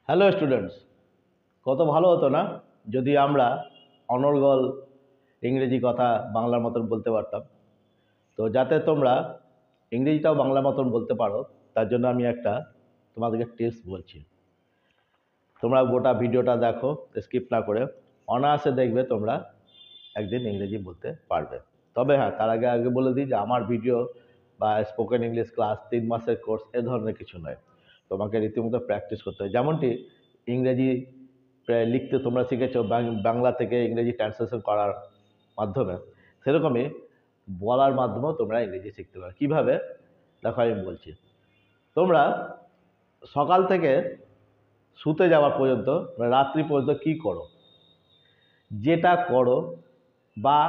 Hello students, কত ভালো হতো না যদি আমরা অনর্গল ইংরেজি কথা বাংলার মতন বলতে পারতাম। তো যাতে তোমরা ইংরেজিটাও বাংলার মতন বলতে পারো, তার জন্য আমি একটা তোমাদেরকে টিপস বলছি। তোমরা গোটা ভিডিওটা দেখো, স্কিপ না করে। অনায়াসে দেখবে তোমরা একদিন ইংরেজি বলতে পারবে। তবে হ্যাঁ, তার আগে আগে বলে দিই যে আমার ভিডিও বা স্পোকেন ইংলিশ ক্লাস 3 মাসের কোর্স এ ধরনের কিছু নয়। তোমাকে রীতিমতো প্র্যাকটিস করতে হয়। যেমনটি ইংরেজি প্রায় লিখতে তোমরা শিখেছো বাংলা থেকে ইংরেজি ট্রান্সলেশন করার মাধ্যমে, সেরকমই বলার মাধ্যমেও তোমরা ইংরেজি শিখতে পারো। কীভাবে? দেখো আমি বলছি। তোমরা সকাল থেকে শুতে যাওয়া পর্যন্ত, রাত্রি পর্যন্ত কী করো, যেটা করো বা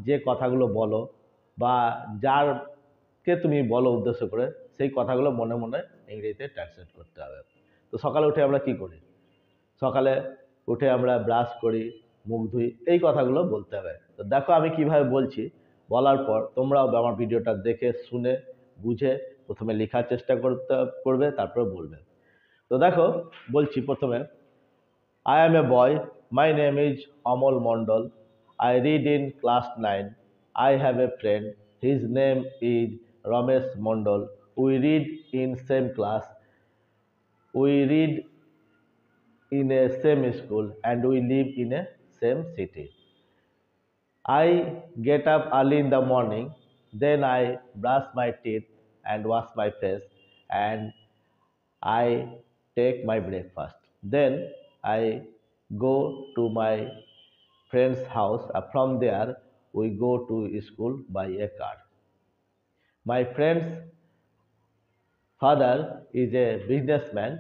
যে কথাগুলো বলো বা যারকে তুমি বলো উদ্দেশ্য করে, সেই কথাগুলো মনে মনে ইংরেজিতে ট্রান্সলেট করতে হবে। তো সকালে উঠে আমরা কি করি? সকালে উঠে আমরা ব্রাশ করি, মুখ ধুই, এই কথাগুলো বলতে হবে। তো দেখো আমি কিভাবে বলছি। বলার পর তোমরাও আমার ভিডিওটা দেখে শুনে বুঝে প্রথমে লেখার চেষ্টা করবে, তারপরে বলবে। তো দেখো বলছি প্রথমে, I am a boy. My name is Amol Mondal. I read in class 9. I have a friend. His name is Ramesh Mondal. We read in same class. We read in a same school and we live in a same city. I get up early in the morning, then I brush my teeth and wash my face, and I take my breakfast. Then I go to my friend's house. From there, we go to school by a car. My friend's father is a businessman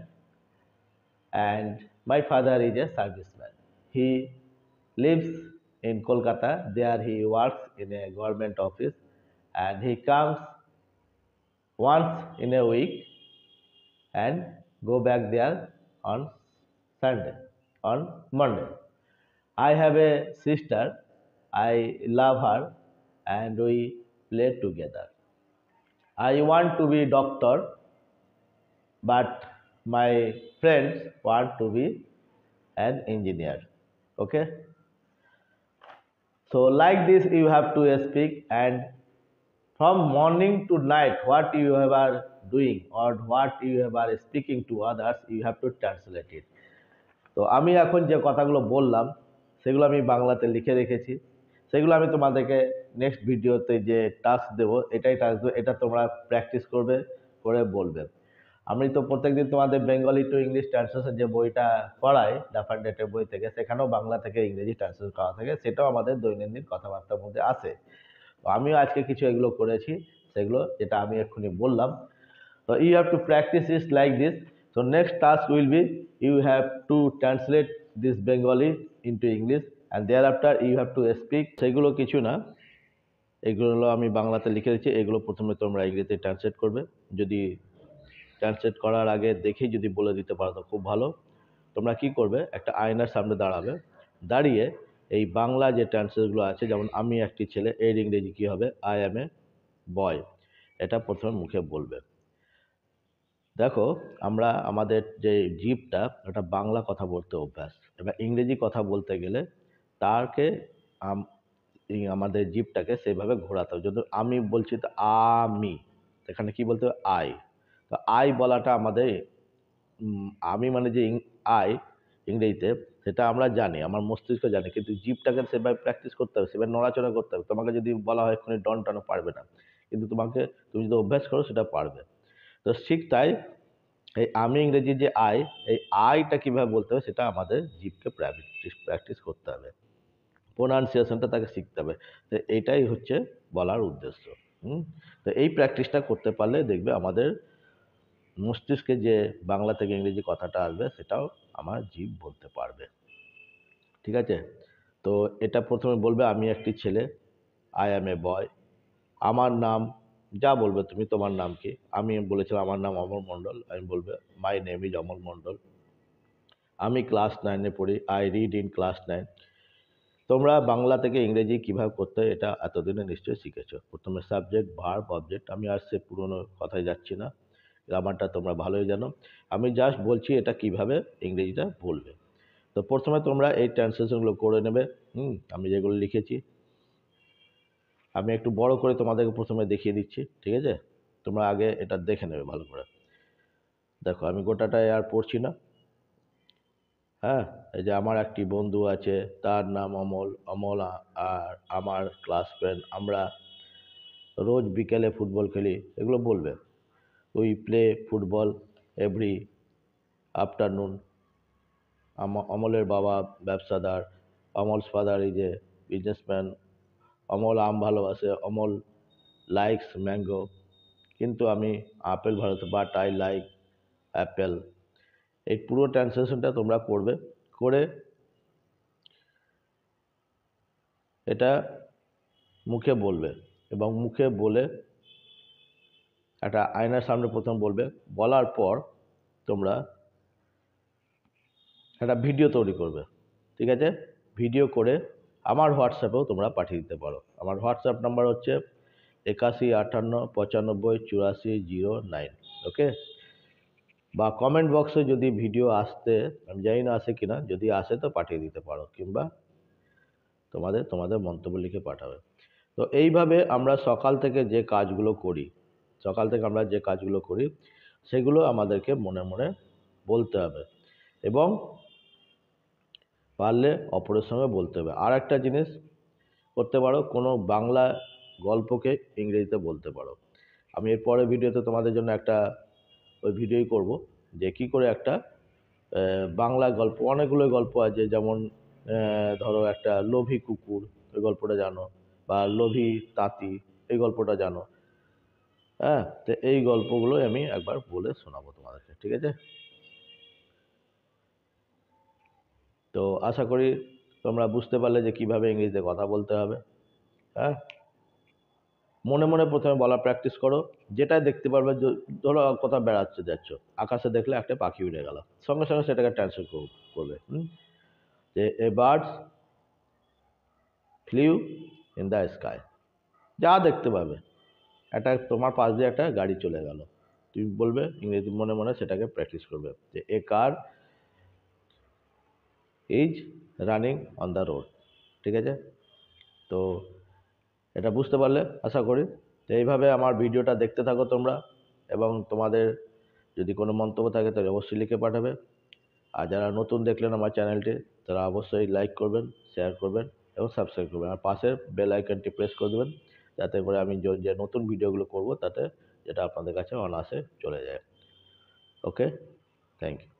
and my father is a serviceman. He lives in Kolkata. There he works in a government office and he comes once in a week and go back there on Sunday, on Monday. I have a sister. I love her and we play together. I want to be doctor, but my friends want to be an engineer. Okay? So like this you have to speak, and from morning to night what you are doing or what you are speaking to others, you have to translate it. তো আমি এখন যে কথাগুলো বললাম সেগুলো আমি বাংলাতে লিখে রেখেছি। সেগুলো আমি তোমাদেরকে নেক্সট ভিডিওতে যে টাস্ক দেবো, এটাই টাস্ক দেবো, এটা তোমরা প্র্যাকটিস করবে, করে বলবে। আমি তো প্রত্যেকদিন তোমাদের বেঙ্গলি টু ইংলিশ ট্রান্সলেশন যে বইটা পড়াই ডাফার ডেটের বই থেকে, সেখানেও বাংলা থেকে ইংরেজি ট্রান্সলেশন করা থাকে, সেটাও আমাদের দৈনন্দিন কথাবার্তার মধ্যে আসে। তো আমিও আজকে কিছু এগুলো করেছি, সেগুলো যেটা আমি এক্ষুনি বললাম। So you have to practice it like this. So next task will be you have to translate this Bengali into English and thereafter you have to speak. সেগুলো কিছু না, এগুলো আমি বাংলাতে লিখে দিচ্ছি, এগুলো প্রথমে তোমরা ইংরেজিতে ট্রান্সলেট করবে। যদি ট্রান্সলেট করার আগে দেখেই যদি বলে দিতে পারো তো খুব ভালো। তোমরা কি করবে, একটা আয়নার সামনে দাঁড়াবে, দাঁড়িয়ে এই বাংলা যে ট্রান্সলেটগুলো আছে, যেমন আমি একটি ছেলে, এর ইংরেজি কী হবে, আই অ্যাম এ বয়, এটা প্রথমে মুখে বলবে। দেখো আমরা আমাদের যে জিভটা, ওটা বাংলা কথা বলতে অভ্যাস, এবার ইংরেজি কথা বলতে গেলে তাকে আমাদের জিভটাকে সেভাবে ঘোরাতে হবে। যদি আমি বলছি তো আমি, এখানে কি বলতে হবে, আই। তো আই বলাটা আমাদের আমি মানে যে আই ইংরেজিতে, সেটা আমরা জানি, আমার মস্তিষ্ক জানে, কিন্তু জিভটাকে সেভাবে প্র্যাকটিস করতে হবে, সেভাবে নড়াচড়া করতে হবে। তোমাকে যদি বলা হয় এক্ষুনি ডন টনও পারবে না, কিন্তু তুমি যদি অভ্যাস করো সেটা পারবে। তো ঠিক তাই এই আমি ইংরেজির যে আই, এই আইটা কিভাবে বলতে হবে সেটা আমাদের জিভকে প্র্যাকটিস করতে হবে, প্রোনাউন্সিয়েশনটা তাকে শিখতে হবে। তো এইটাই হচ্ছে বলার উদ্দেশ্য। তো এই প্র্যাকটিসটা করতে পারলে দেখবে আমাদের মস্তিষ্কে যে বাংলা থেকে ইংরেজি কথাটা আসবে সেটাও আমার জিভ বলতে পারবে। ঠিক আছে? তো এটা প্রথমে বলবে আমি একটি ছেলে, আই অ্যাম এ বয়। আমার নাম, যা বলবে তুমি, তোমার নাম কি? আমি বলেছিলাম আমার নাম অমল মণ্ডল, আমি বলবে মাই নেম ইজ অমল মণ্ডল। আমি ক্লাস 9-এ পড়ি, আই রিড ইন ক্লাস 9। তোমরা বাংলা থেকে ইংরেজি কিভাবে করতে হয় এটা এতদিনে নিশ্চয়ই শিখেছো। প্রথমে সাবজেক্ট, ভার্ব, অবজেক্ট, আমি আর সে পুরনো কথায় যাচ্ছি না। গ্রামারটা তোমরা ভালোই জানো। আমি জাস্ট বলছি এটা কিভাবে ইংরেজিটা বলবে। তো প্রথমে তোমরা এই ট্রান্সলেশনগুলো করে নেবে। আমি যেগুলো লিখেছি আমি একটু বড় করে তোমাদেরকে প্রথমে দেখিয়ে দিচ্ছি, ঠিক আছে? তোমরা আগে এটা দেখে নেবে ভালো করে। দেখো আমি গোটাটাই আর পড়ছি না। হ্যাঁ, এই যে আমার একটি বন্ধু আছে, তার নাম অমল। অমল আর আমার ক্লাস ফ্রেন্ড, আমরা রোজ বিকেলে ফুটবল খেলি, এগুলো বলবে। We play football every afternoon. অমলের বাবা ব্যবসাদার। Amal's father is a businessman. Amal আম ভালোবাসে। Amal likes mango. কিন্তু আমি আপেল ভালোবাসি, বাট আই লাইক অ্যাপেল। এই পুরো ট্রান্সলেশনটা তোমরা করবে, করে এটা মুখে বলবে এবং মুখে বলে একটা আয়নার সামনে প্রথম বলবে। বলার পর তোমরা একটা ভিডিও তৈরি করবে, ঠিক আছে? ভিডিও করে আমার হোয়াটসঅ্যাপেও তোমরা পাঠিয়ে দিতে পারো। আমার হোয়াটসঅ্যাপ নাম্বার হচ্ছে 8158958409। ওকে? বা কমেন্ট বক্সে যদি ভিডিও আসতে, আমি জানি না আসে কিনা, যদি আসে তো পাঠিয়ে দিতে পারো, কিংবা তোমাদের মন্তব্য লিখে পাঠাবে। তো এইভাবে আমরা সকাল থেকে যে কাজগুলো করি, সেগুলো আমাদেরকে মনে মনে বলতে হবে এবং পারলে অপরের সঙ্গে বলতে হবে। আর একটা জিনিস করতে পারো, কোনো বাংলা গল্পকে ইংরেজিতে বলতে পারো। আমি এর পরের ভিডিওতে তোমাদের জন্য একটা ওই ভিডিওই করব যে কী করে একটা বাংলা গল্প, অনেকগুলো গল্প আছে, যেমন ধরো একটা লোভী কুকুর, ওই গল্পটা জানো, বা লোভী তাঁতি, এই গল্পটা জানো। হ্যাঁ, তো এই গল্পগুলোই আমি একবার বলে শোনাবো তোমাদেরকে, ঠিক আছে? তো আশা করি তোমরা বুঝতে পারলে যে কিভাবে ইংরেজিতে কথা বলতে হবে। হ্যাঁ, মনে মনে প্রথমে বলা প্র্যাকটিস করো। যেটা দেখতে পারবে, ধরো কোথাও বেড়াচ্ছে যাচ্ছ, আকাশে দেখলে একটা পাখি উড়ে গেল, সঙ্গে সঙ্গে সেটাকে ট্রান্সলেট করবে। যে a birds flew in the sky. যা দেখতে পাবে, একটা তোমার পাশ দিয়ে একটা গাড়ি চলে গেল, তুমি বলবে ইংরেজি মনে মনে, সেটাকে প্র্যাকটিস করবে যে a car is running on the road, ঠিক আছে? তো এটা বুঝতে পারলে আশা করি। তো এইভাবে আমার ভিডিওটা দেখতে থাকো তোমরা, এবং তোমাদের যদি কোনো মন্তব্য থাকে তাহলে অবশ্যই লিখে পাঠাবে। আর যারা নতুন দেখলেন আমার চ্যানেলটি, তারা অবশ্যই লাইক করবেন, শেয়ার করবেন এবং সাবস্ক্রাইব করবেন। আর পাশের বেল আইকনটি প্রেস করে দেবেন, যাতে করে আমি যে নতুন ভিডিওগুলো করব তাতে যেটা আপনাদের কাছে অনায়াসে চলে যায়। ওকে, থ্যাংক ইউ।